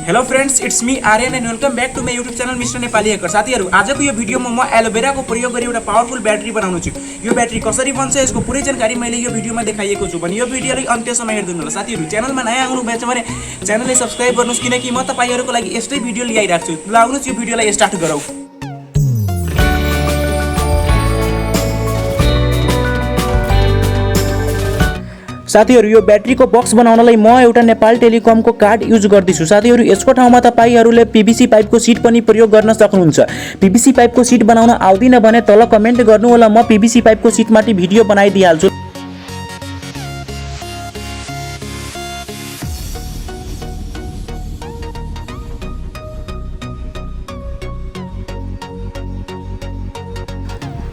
Hello friends, it's me Aryan and welcome back to my YouTube channel mister Nepali hacker. साथीहरु, आजको यो भिडियोमा म एलोभेरा को प्रयोग गरी एउटा पावरफुल ब्याट्री बनाउनु छु। यो ब्याट्री कसरी बन्छ यसको पुरै जानकारी मैले यो भिडियोमा देखाइएको छु भने यो भिडियोलाई अन्त्यसम्म हेर्दिनु होला। साथीहरु, च्यानलमा नयाँ आउनु भएछ भने च्यानललाई सब्स्क्राइब गर्नुस् किनकि म तपाईहरुको लागि यस्तै भिडियो ल्याइराख्छु। ल आउनुस् यो भिडियोलाई स्टार्ट गरौँ। साथीहरु, यो ब्याट्रीको बक्स बनाउनलाई म एउटा नेपाल टेलिकमको कार्ड युज गर्दैछु। साथीहरु, यसको ठाउँमा तपाईहरुले पीवीसी पाइपको सिट पनि प्रयोग गर्न सक्नुहुन्छ। पीवीसी पाइपको सिट बनाउन आउँदिन भने तल कमेन्ट गर्नु होला, म पीवीसी पाइपको सिटमाथि भिडियो बनाइदिहाल्छु।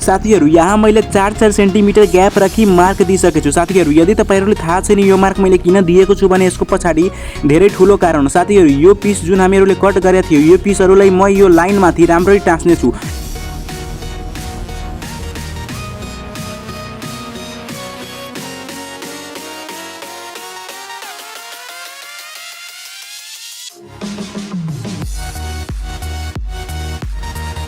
साथीहरु, यहाँ मैले 4-4 सेन्टिमिटर ग्याप राखी मार्क दिइसकेको छु। साथीहरु, यदि तपाईहरुले थाहा छैन यो मार्क मैले किन दिएको छु भने यसको पछाडी धेरै ठूलो कारण। साथीहरु, यो पिस जुन हामीहरुले कट गरेको थियो यो पिसहरुलाई म यो लाइनमाथि राम्ररी टाँस्ने छु।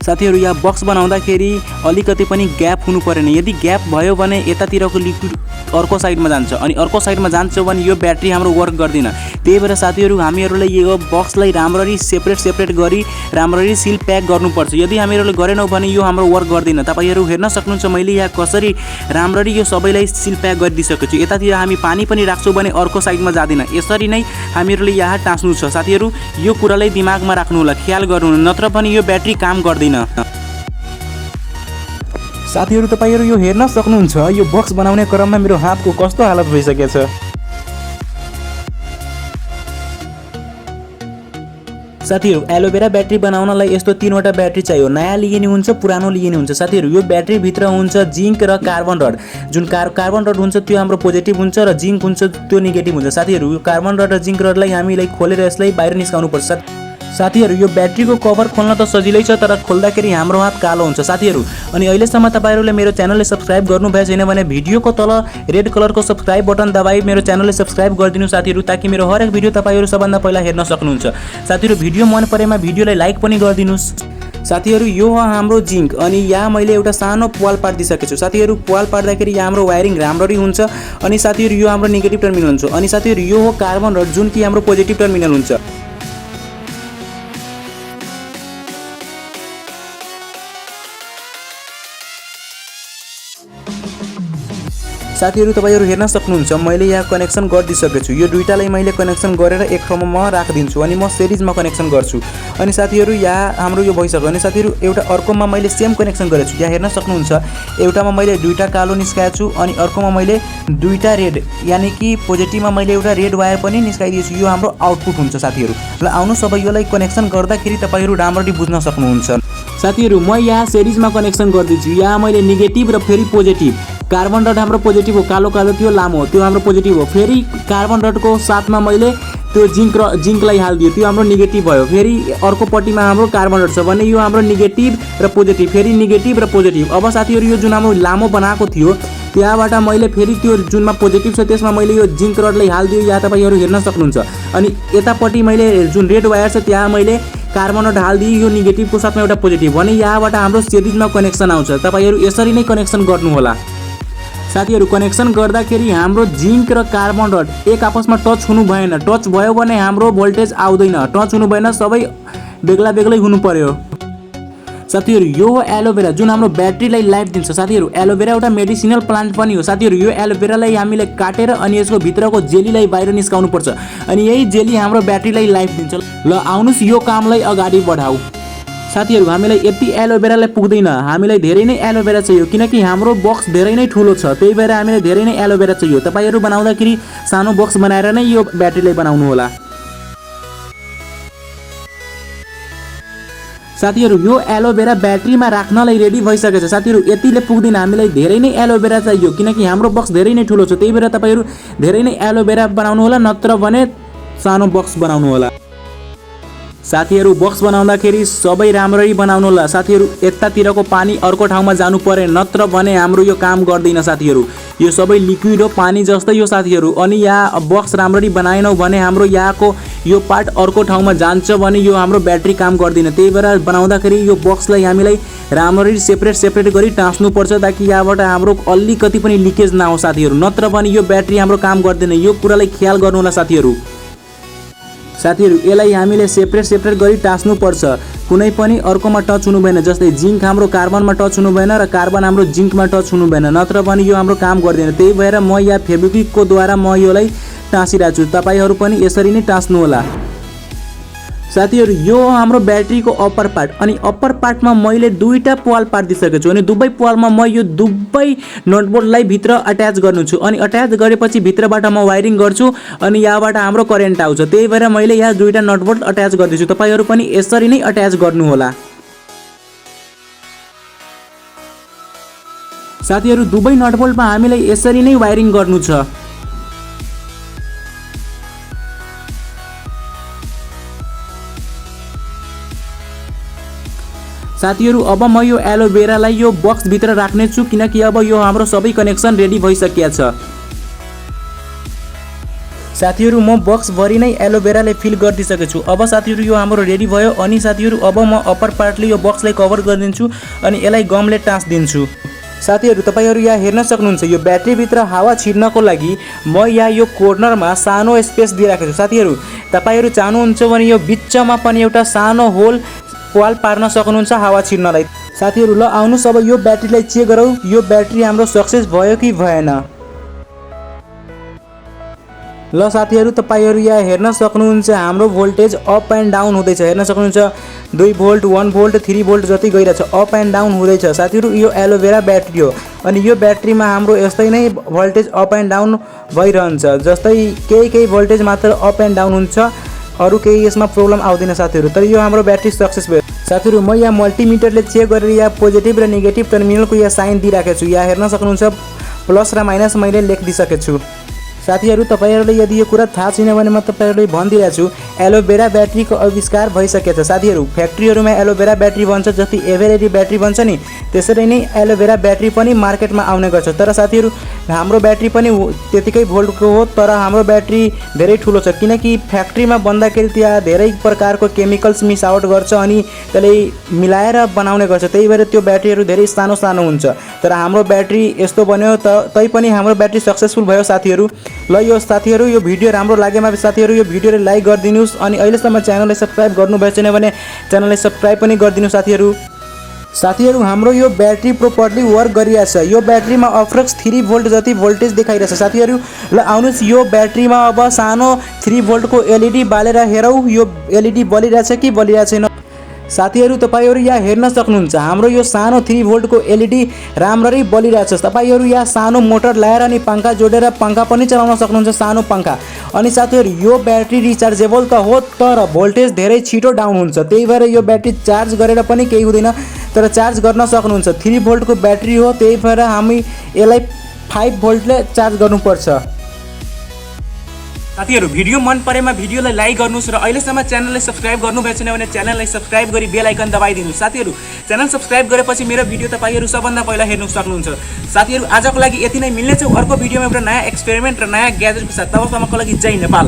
साथीहरु, यहाँ बक्स बनाउँदाखेरि अलिकति पनि ग्याप हुनु परेन। यदि ग्याप भयो भने यतातिरको लिक्विड अर्को साइडमा जान्छ अनि अर्को साइडमा जान्छ भने यो ब्याट्री हाम्रो वर्क गर्दैन। त्यही भएर साथीहरु, हामीहरुले यो बक्सलाई राम्ररी सेपरेट गरी राम्ररी सिल प्याक गर्नुपर्छ। यदि हामीहरुले गरेनौं भने यो हाम्रो वर्क गर्दैन। तपाईहरु हेर्न सक्नुहुन्छ मैले यहाँ कसरी राम्ररी यो सबैलाई सिल प्याक गरिदिसकेको छु। यतातिर हामी पानी पनि राख्छौं भने अर्को साइडमा जादैन। यसरी नै हामीहरुले यहाँ टाँस्नु छ। साथीहरु, यो कुरालाई दिमागमा राख्नु होला, ख्याल गर्नु होला, नत्र पनि यो ब्याट्री काम गर्दैन। साथीहरु, तपाईहरु यो हेर्न सक्नुहुन्छ यो बक्स बनाउने क्रममा मेरो हातको कस्तो हालत भइसकेछ। साथीहरु, एलोभेरा ब्याट्री बनाउनलाई यस्तो 3वटा ब्याट्री चाहियो। नयाँ लिइने हुन्छ, पुरानो लिइने हुन्छ। साथीहरु, यो ब्याट्री भित्र हुन्छ जिंक र कार्बन रड। जुन कार्बन रड हुन्छ त्यो हाम्रो पोजिटिभ हुन्छ र जिंक हुन्छ त्यो नेगेटिभ हुन्छ। साथीहरु, यो कार्बन रड र जिंक रडलाई हामीलाई खोलेर यसलाई बाहिर निस्काउनु पर्छ। साथीहरु, यो ब्याट्रीको कभर खोल्न त सजिलै छ तर खोल्दाखेरि हाम्रो हात कालो हुन्छ। साथीहरु, अनि अहिलेसम्म तपाईहरुले मेरो च्यानललाई सब्स्क्राइब गर्नु भए छैन भने भिडियोको तल रेड कलरको सब्स्क्राइब बटन दबाई मेरो च्यानललाई सब्स्क्राइब गरिदिनु साथीहरु, ताकि मेरो हरेक भिडियो तपाईहरु सबभन्दा पहिला हेर्न सक्नुहुन्छ। साथीहरु, भिडियो मन परेमा भिडियोलाई लाइक पनि गरिदिनुस्। साथीहरु, यो हो हाम्रो जिंक अनि यहाँ मैले एउटा सानो प्वाल पार्दिसकेको छु। साथीहरु, प्वाल पार्दाखेरि यहाँ हाम्रो वायरिङ राम्ररी हुन्छ अनि साथीहरु यो हाम्रो नेगेटिभ टर्मिनल हुन्छ अनि साथीहरु यो हो कार्बन रड जुन कि हाम्रो पोजिटिभ टर्मिनल हुन्छ। साथीहरु, तपाईहरु हेर्न सक्नुहुन्छ मैले यहाँ कनेक्सन गरिदिसकेको छु। यो दुईटालाई मैले कनेक्सन गरेर एक ठाउँमा म राखिदिन्छु अनि म सिरिजमा कनेक्सन गर्छु। अनि साथीहरु, यहाँ हाम्रो यो भइसक्यो अनि साथीहरु एउटा अर्कोमा मैले सेम कनेक्सन गरेको छु। यहाँ हेर्न सक्नुहुन्छ एउटामा मैले दुईटा कालो निस्काएको छु अनि अर्कोमा मैले दुईटा रेड, यानी कि पोजिटिभमा मैले एउटा रेड वायर पनि निस्काइदिएको छु। यो हाम्रो आउटपुट हुन्छ। साथीहरु, ल आउनु सबै योलाई कनेक्सन गर्दाखेरि तपाईहरु राम्ररी बुझ्न सक्नुहुन्छ। साथीहरु, म यहाँ सिरिजमा कनेक्सन गर्दैछु। यहाँ मैले नेगेटिभ र फेरि पोजिटिभ, कार्बन रड हाम्रो पोजिटिभ हो, कालो कालो त्यो लामो त्यो हाम्रो पोजिटिभ हो। फेरि कार्बन रडको साथमा मैले त्यो जिंकलाई हालिदियो, त्यो हाम्रो नेगेटिभ भयो। फेरि अर्को पट्टिमा हाम्रो कार्बन रड छ भने यो हाम्रो नेगेटिभ र पोजिटिभ, फेरि नेगेटिभ र पोजिटिभ। अब साथीहरु, यो जुन हाम्रो लामो बनाएको थियो त्यहाँबाट मैले फेरि त्यो जुनमा पोजिटिभ छ त्यसमा मैले यो जिंक रडलाई हालिदियो। यहाँ तपाईहरु हेर्न सक्नुहुन्छ अनि यतापट्टि मैले जुन रेड वायर छ त्यहाँ मैले कार्बन रड हालिदियो, यो नेगेटिभको साथमा एउटा पोजिटिभ भने यहाँबाट हाम्रो सिरिजमा कनेक्सन आउँछ। तपाईहरु यसरी नै कनेक्सन गर्नु होला। साथीहरु, कनेक्सन गर्दाखेरि हाम्रो जिंक र कार्बन रड एक आपसमा टच हुनु भएन। टच भयो भने हाम्रो भोल्टेज आउँदैन। टच हुनु भएन, सबै बेग्ला बेग्लै हुनु पर्यो। साथीहरु, यो हो एलोभेरा जुन हाम्रो ब्याट्रीलाई लाइफ दिन्छ। साथीहरु, एलोभेरा एउटा मेडिसिनल प्लान्ट पनि हो। साथीहरु, यो एलोभेरालाई हामीले काटेर अनि यसको भित्रको जेलीलाई बाहिर निस्काउनु पर्छ अनि यही जेली हाम्रो ब्याट्रीलाई लाइफ दिन्छ। ल आउनुस् यो कामलाई अगाडि बढाऊ। साथीहरु, हामीलाई यति एलोभेरालाई पुग्दैन, हामीलाई धेरै नै एलोभेरा चाहियो किनकि हाम्रो बक्स धेरै नै ठूलो छ। त्यही भएर हामीलाई धेरै नै एलोभेरा चाहियो। तपाईहरु बनाउँदाखेरि सानो बक्स बनाएर नै यो ब्याट्रीलाई बनाउनु होला। साथीहरु, यो एलोभेरा ब्याट्रीमा राख्नलाई रेडी भइसकेछ। साथीहरु, यतिले पुग्दैन, हामीलाई धेरै नै एलोभेरा चाहियो किनकि हाम्रो बक्स धेरै नै ठूलो छ। त्यही भएर तपाईहरु धेरै नै एलोभेरा बनाउनु होला, नत्र भने सानो बक्स बनाउनु होला। साथीहरू बक्स बनाउँदाखेरि सबै राम्ररी बनाउनु होला साथीहरू। यतातिरको पानी अर्को ठाउँमा जानु पर्यो, नत्र भने हाम्रो यो काम गर्दैन साथीहरू। यो सबै लिक्विड हो, पानी जस्तै हो साथीहरू। अनि यहाँ बक्स राम्ररी बनाएनौँ भने हाम्रो यहाँको यो पार्ट अर्को ठाउँमा जान्छ भने यो हाम्रो ब्याट्री काम गर्दैन। त्यही भएर बनाउँदाखेरि यो बक्सलाई हामीलाई राम्ररी सेपरेट गरी टाँस्नुपर्छ ताकि यहाँबाट हाम्रो अलिकति पनि लिकेज नहोस् साथीहरू। नत्र भने यो ब्याट्री हाम्रो काम गर्दैन। यो कुरालाई ख्याल गर्नु होला साथीहरू। यसलाई हामीले सेपरेट गरी टाँस्नुपर्छ। कुनै पनि अर्कोमा टच हुनु भएन, जस्तै जिङ्क हाम्रो कार्बनमा टच हुनु भएन र कार्बन हाम्रो जिङ्कमा टच हुनु भएन, नत्र भने यो हाम्रो काम गर्दैन। त्यही भएर म यहाँ फेभिक्विकको द्वारा म यसलाई टाँसिरहेको छु। तपाईहरू पनि यसरी नै टाँस्नु होला साथीहरू। यो हाम्रो ब्याट्रीको अप्पर पार्ट, अनि अप्पर पार्टमा मैले दुईटा पाल पारिदिसकेको छु। अनि दुवै पालमा म यो दुवै नटबोल्टलाई भित्र अट्याच गर्नु छु। अनि अट्याच गरेपछि भित्रबाट म वायरिङ गर्छु अनि यहाँबाट हाम्रो करेन्ट आउँछ। त्यही भएर मैले यहाँ दुईटा नटबोल्ट अट्याच गर्दैछु। तपाईहरू पनि यसरी नै अट्याच गर्नु होला साथीहरू। दुवै नटबोल्टमा हामीलाई यसरी नै वायरिङ गर्नु छ साथीहरू। अब म यो एलोभेरालाई यो बक्स भित्र राख्ने छु, किनकि अब यो हाम्रो सबै कनेक्सन रेडी भइसकेको छ साथीहरू। म बक्स भरि नै एलोभेराले फिल गरिदिसकेको छु। अब साथीहरू यो हाम्रो रेडी भयो। अनि साथीहरू अब म अप्पर पार्टले यो बक्सलाई कभर गरिदिन्छु अनि यसलाई गमले टाँस्दिन्छु साथीहरू। तपाईहरू यहाँ हेर्न सक्नुहुन्छ यो ब्याट्रीभित्र हावा छिर्नको लागि म यहाँ यो कोर्नरमा सानो स्पेस दिइराखेको छु साथीहरू। तपाईहरू चाहनुहुन्छ भने यो बिचमा पनि एउटा सानो होल वाल पार्न सक्नुहुन्छ हावा छिर्नलाई साथीहरू। ल आउनुहोस् अब यो ब्याट्रीलाई चेक गरौँ, यो ब्याट्री हाम्रो सक्सेस भयो कि भएन। ल साथीहरू, तपाईहरू यहाँ हेर्न सक्नुहुन्छ हाम्रो भोल्टेज अप एन्ड डाउन हुँदैछ। हेर्न सक्नुहुन्छ 2 भोल्ट, 1 भोल्ट, 3 भोल्ट जति गइरहेछ, अप एन्ड डाउन हुँदैछ साथीहरू। यो एलोभेरा ब्याट्री हो अनि यो ब्याट्रीमा हाम्रो यस्तै नै भोल्टेज अप एन्ड डाउन भइरहन्छ। जस्तै केही भोल्टेज मात्र अप एन्ड डाउन हुन्छ, अरू केही यसमा प्रब्लम आउँदैन साथीहरू। तर यो हाम्रो ब्याट्री सक्सेस भयो साथीहरू। म यहाँ मल्टिमिटरले चेक गरेर यहाँ पोजिटिभ र नेगेटिभ टर्मिनलको यहाँ साइन दिइराखेको छु। यहाँ हेर्न सक्नुहुन्छ प्लस र माइनस मैले लेखिदिइसकेको छु साथीहरू। तपाईहरूले यदि यो कुरा थाहा छैन भने म तपाईहरूलाई भनिदिइरहेको छु, एलोभेरा ब्याट्रीको आविष्कार भइसकेको छ साथीहरू। फ्याक्ट्रीहरूमा एलोभेरा ब्याट्री बन्छ, जस्तै एभरेडी ब्याट्री बन्छ नि, त्यसरी नै एलोभेरा ब्याट्री पनि मार्केटमा आउने गर्छ। तर साथीहरू हाम्रो ब्याट्री पनि त्यतिकै भोल्टको हो, तर हाम्रो ब्याट्री धेरै ठुलो छ, किनकि फ्याक्ट्रीमा बन्दाखेरि त्यहाँ धेरै प्रकारको केमिकल्स मिक्सआउट गर्छ अनि त्यसले मिलाएर बनाउने गर्छ। त्यही भएर त्यो ब्याट्रीहरू धेरै सानो हुन्छ। तर हाम्रो ब्याट्री यस्तो बन्यो तैपनि हाम्रो ब्याट्री सक्सेसफुल भयो साथीहरू। ल यो साथीहरू यो भिडियो राम्रो लागेमा साथीहरू यो भिडियोलाई लाइक गरिदिनुहोस् अनि अहिलेसम्म च्यानललाई सब्स्क्राइब गर्नुभएको छैन भने च्यानललाई सब्स्क्राइब पनि गरिदिनु साथीहरू। हाम्रो यो ब्याट्री प्रोपरली वर्क गरिरहेछ। यो ब्याट्रीमा अप्रोक्स 3 भोल्ट जति भोल्टेज देखाइरहेछ साथीहरू। ल आउनुहोस् यो ब्याट्रीमा अब सानो 3 भोल्टको एलइडी बालेर हेरौँ यो एलइडी बलिरहेछ कि बलिरहेको छैन साथीहरू। तपाईहरू यहाँ हेर्न सक्नुहुन्छ हाम्रो यो सानो 3 भोल्टको एलइडी राम्ररी बलिरहेछ। तपाईहरू यहाँ सानो मोटर ल्याएर अनि पंखा जोडेर पंखा पनि चलाउन सक्नुहुन्छ, सानो पंखा। अनि साथीहरू यो ब्याट्री रिचार्जेबल त हो, तर भोल्टेज धेरै छिटो डाउन हुन्छ। त्यही भएर यो ब्याट्री चार्ज गरेर पनि केही हुँदैन, तर चार्ज गर्न सक्नुहुन्छ। 3 भोल्टको ब्याट्री हो, त्यही भएर हामी यसलाई 5 भोल्टले चार्ज गर्नुपर्छ साथीहरू। भिडियो मन परेमा भिडियोलाई लाइक गर्नुहोस् र अहिलेसम्म च्यानललाई सब्स्क्राइब गर्नुभएको छैन भने च्यानललाई सब्स्क्राइब गरी बेल आइकन दबाइदिनुहोस् साथीहरू। च्यानल सब्स्क्राइब गरेपछि मेरो भिडियो तपाईहरू सबभन्दा पहिला हेर्न सक्नुहुन्छ साथीहरू। आजको लागि यति नै, मिल्नेछौँ अर्को भिडियोमा एउटा नयाँ एक्सपेरिमेन्ट र नयाँ ग्याजेटको साथ। तबसम्मको लागि जय नेपाल।